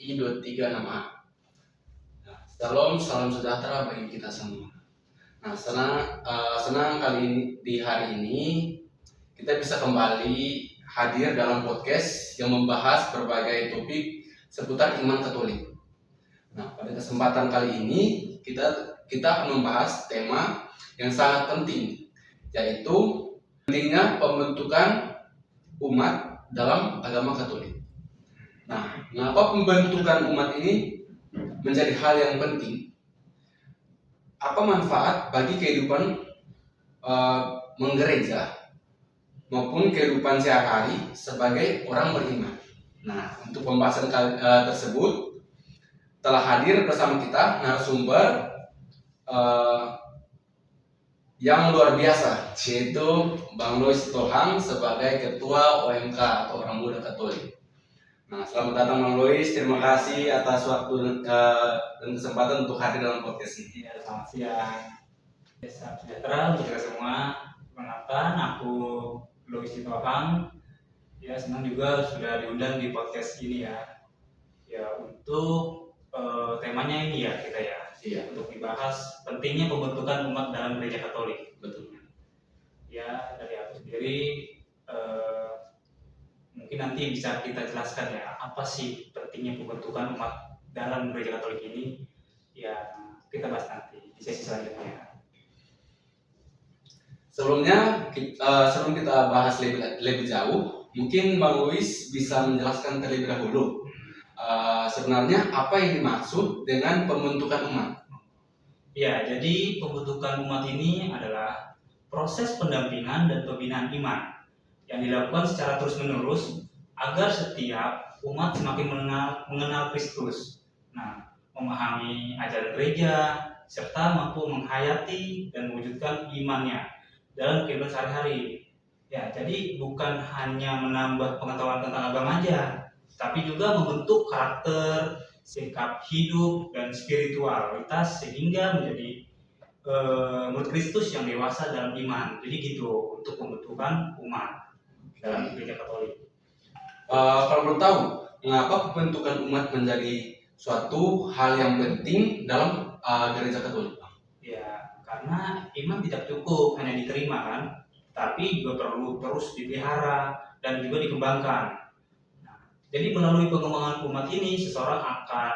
I23 6A. Nah, salam sejahtera bagi kita semua. Nah, senang kali ini di hari ini kita bisa kembali hadir dalam podcast yang membahas berbagai topik seputar iman Katolik. Nah, pada kesempatan kali ini kita akan membahas tema yang sangat penting, yaitu pentingnya pembentukan umat dalam agama Katolik. Nah, mengapa pembentukan umat ini menjadi hal yang penting? Apa manfaat bagi kehidupan menggereja maupun kehidupan sehari-hari sebagai orang beriman? Nah, untuk pembahasan tersebut telah hadir bersama kita narasumber yang luar biasa, yaitu Bang Lois Sitohang sebagai Ketua OMK atau Orang Muda Katolik. Nah, selamat datang Bang Lois, terima kasih atas waktu dan kesempatan untuk hadir dalam podcast ini. Ya, selamat siang. Salam sejahtera untuk kita semua. Perkenalkan, aku Lois Sitohang. Ya, senang juga sudah diundang di podcast ini ya. Ya, untuk temanya ini ya kita ya. Iya. Untuk dibahas pentingnya pembentukan umat dalam gereja Katolik. Betul. Ya, dari aku sendiri mungkin nanti bisa kita jelaskan ya apa sih pentingnya pembentukan umat dalam gereja Katolik ini. Ya, kita bahas nanti di sesi selanjutnya. Sebelum kita bahas lebih jauh, mungkin Bang Lois bisa menjelaskan terlebih dahulu sebenarnya apa yang dimaksud dengan pembentukan umat. Ya, jadi pembentukan umat ini adalah proses pendampingan dan pembinaan iman yang dilakukan secara terus-menerus agar setiap umat semakin mengenal Kristus. Nah, memahami ajaran gereja serta mampu menghayati dan mewujudkan imannya dalam kehidupan sehari-hari. Ya, jadi bukan hanya menambah pengetahuan tentang agama aja, tapi juga membentuk karakter, sikap hidup dan spiritualitas sehingga menjadi murid Kristus yang dewasa dalam iman. Jadi gitu untuk pembentukan umat dalam gereja Katolik. Kalau boleh tahu, mengapa pembentukan umat menjadi suatu hal yang penting dalam gereja Katolik? Ya, karena iman tidak cukup hanya diterima kan, tapi juga perlu terus dipelihara dan juga dikembangkan. Nah, jadi melalui pengembangan umat ini, seseorang akan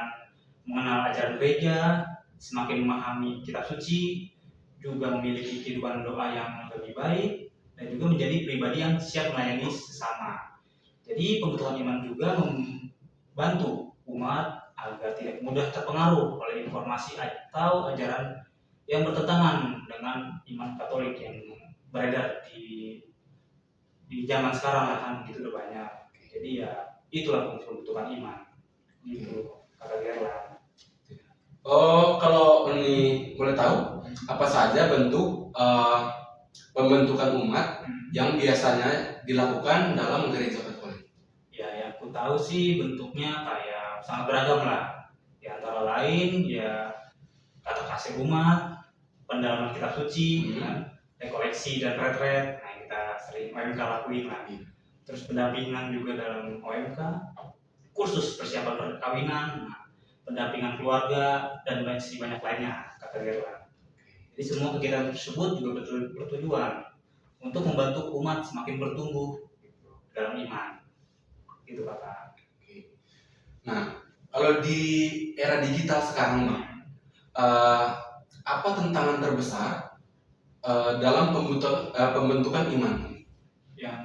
mengenal ajaran gereja, semakin memahami kitab suci, juga memiliki kehidupan doa yang lebih baik, dan juga menjadi pribadi yang siap melayani sesama. Jadi pembentukan iman juga membantu umat agar tidak mudah terpengaruh oleh informasi atau ajaran yang bertentangan dengan iman Katolik yang beredar di zaman sekarang lah kan gitu udah banyak. Jadi ya itulah fungsi pembentukan iman gitu kata Gerland. Kalau ini boleh tahu, apa saja bentuk pembentukan umat yang biasanya dilakukan dalam gereja Katolik? Ya, yang aku tahu sih bentuknya kayak sangat beragam lah. Ya, antara lain ya kata kasih umat, pendalaman kitab suci, kan, rekoleksi dan retret. Nah, kita sering OMK lakuin lah. Terus pendampingan juga dalam OMK, kursus persiapan perkawinan, pendampingan keluarga dan masih banyak lainnya kata Gerland. Jadi semua kegiatan tersebut juga bertujuan untuk membantu umat semakin bertumbuh dalam iman. Itu Bapak. Nah, kalau di era digital sekarang, Bang, apa tantangan terbesar dalam pembentukan iman? Yang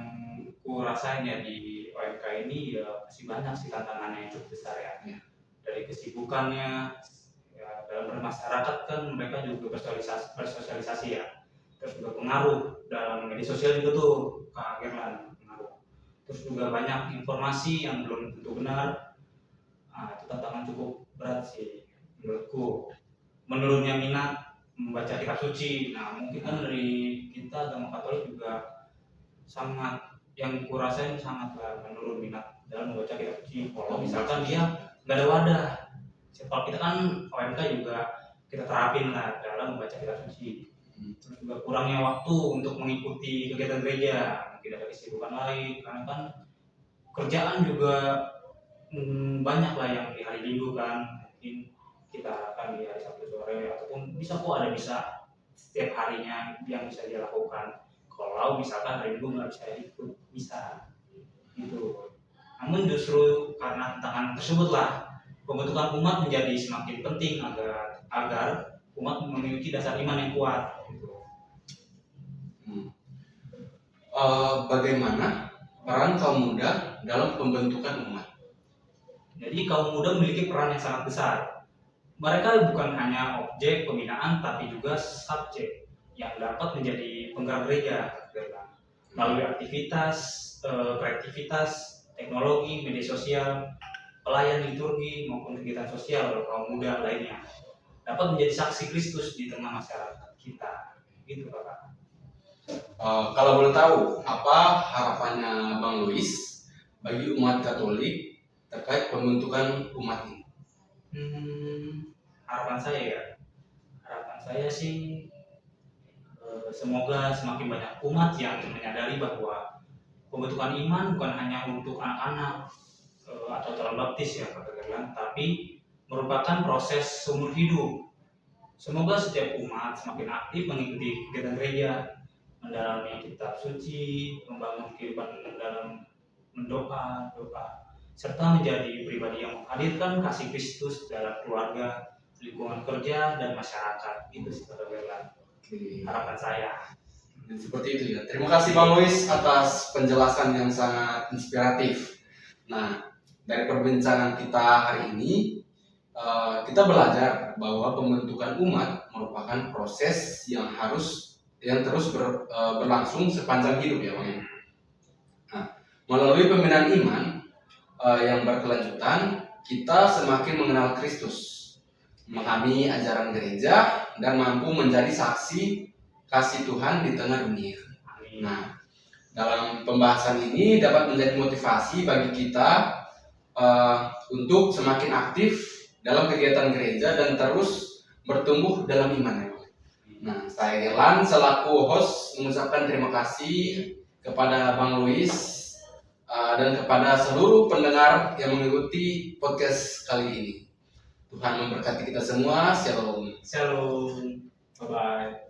ku rasain ya di OMK ini ya masih banyak sih tantangannya yang cukup besar ya. Dari kesibukannya, ya, dalam bermasyarakat kan mereka juga bersosialisasi ya. Terus juga pengaruh dalam media sosial juga tuh Kak Gerland pengaruh. Terus juga banyak informasi yang belum tentu benar. Nah, itu tantangan cukup berat sih menurutku. Menurunnya minat membaca kitab suci. Nah, mungkin kan dari kita agama Katolik juga sangat yang kurasain sangat menurun minat dalam membaca kitab suci. Kalau misalkan dia nggak ada wadah, kalau kita kan OMK juga kita terapin lah dalam membaca kitab suci. Terus juga kurangnya waktu untuk mengikuti kegiatan gereja, mungkin ada kesibukan lain karena kan kerjaan juga banyak lah yang di hari Minggu kan, mungkin kita harapkan di hari Sabtu sore ataupun bisa kok ada bisa setiap harinya yang bisa dia lakukan. Kalau misalkan hari Minggu nggak bisa ikut, bisa gitu. Namun justru karena tantangan tersebutlah pembentukan umat menjadi semakin penting agar umat memiliki dasar iman yang kuat. Gitu. Bagaimana peran kaum muda dalam pembentukan umat? Jadi kaum muda memiliki peran yang sangat besar. Mereka bukan hanya objek pembinaan, tapi juga subjek yang dapat menjadi penggerak gereja melalui aktivitas, kreativitas, teknologi, media sosial, pelayan liturgi maupun kegiatan sosial kaum muda lainnya dapat menjadi saksi Kristus di tengah masyarakat kita. Gitu, Kakak. Kalau boleh tahu, apa harapannya Bang Louis bagi umat Katolik terkait pembentukan umat ini? Harapan saya sih semoga semakin banyak umat yang menyadari bahwa pembentukan iman bukan hanya untuk anak-anak atau calon baptis ya Pak Galang, tapi merupakan proses seumur hidup. Semoga setiap umat semakin aktif mengikuti kegiatan gereja, mendalami kitab suci, membangun kehidupan dalam doa, serta menjadi pribadi yang menghadirkan kasih Kristus dalam keluarga, lingkungan kerja, dan masyarakat. Itu sih Pak Galang. Harapan saya. Seperti itu ya. Terima kasih Bang Louis atas penjelasan yang sangat inspiratif. Nah, dari perbincangan kita hari ini, kita belajar bahwa pembentukan umat merupakan proses yang terus berlangsung sepanjang hidup ya Bang. Nah, melalui pembinaan iman yang berkelanjutan, kita semakin mengenal Kristus, memahami ajaran gereja, dan mampu menjadi saksi kasih Tuhan di tengah dunia. Nah, dalam pembahasan ini dapat menjadi motivasi bagi kita untuk semakin aktif dalam kegiatan gereja dan terus bertumbuh dalam iman. Nah, saya Irlan selaku host mengucapkan terima kasih kepada Bang Louis dan kepada seluruh pendengar yang mengikuti podcast kali ini. Tuhan memberkati kita semua. Shalom. Shalom. Bye-bye.